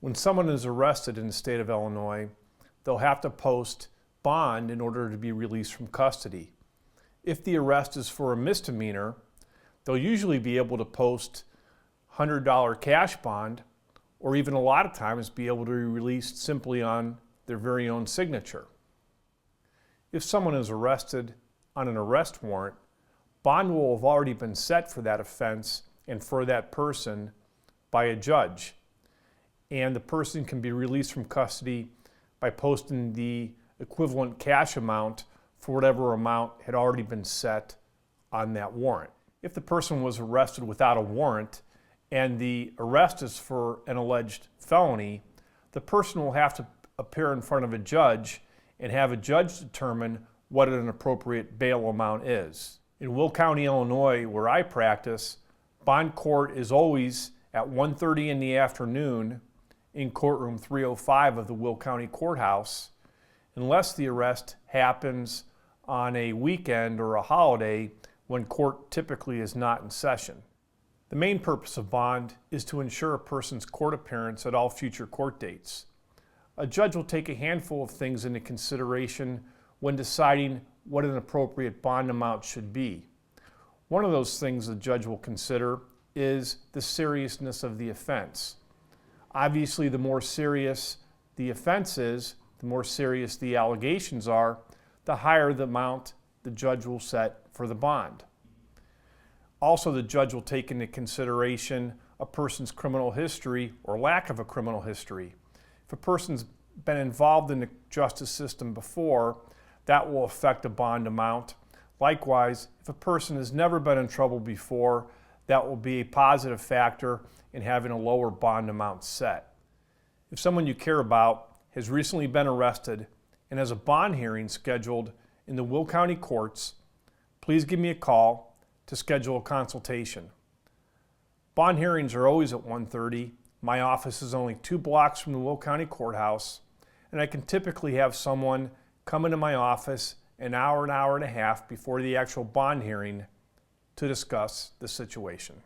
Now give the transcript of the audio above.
When someone is arrested in the state of Illinois, they'll have to post bond in order to be released from custody. If the arrest is for a misdemeanor, they'll usually be able to post $100 cash bond, or even a lot of times be able to be released simply on their very own signature. If someone is arrested on an arrest warrant, bond will have already been set for that offense and for that person by a judge, and the person can be released from custody by posting the equivalent cash amount for whatever amount had already been set on that warrant. If the person was arrested without a warrant and the arrest is for an alleged felony, the person will have to appear in front of a judge and have a judge determine what an appropriate bail amount is. In Will County, Illinois, where I practice, bond court is always at 1:30 in the afternoon in courtroom 305 of the Will County Courthouse, unless the arrest happens on a weekend or a holiday when court typically is not in session. The main purpose of bond is to ensure a person's court appearance at all future court dates. A judge will take a handful of things into consideration when deciding what an appropriate bond amount should be. One of those things the judge will consider is the seriousness of the offense. Obviously, the more serious the offense is, the more serious the allegations are, the higher the amount the judge will set for the bond. Also, the judge will take into consideration a person's criminal history or lack of a criminal history. If a person's been involved in the justice system before, that will affect the bond amount. Likewise, if a person has never been in trouble before, that will be a positive factor in having a lower bond amount set. If someone you care about has recently been arrested and has a bond hearing scheduled in the Will County courts, please give me a call to schedule a consultation. Bond hearings are always at 1:30. My office is only 2 blocks from the Will County Courthouse, and I can typically have someone come into my office an hour and a half before the actual bond hearing to discuss the situation.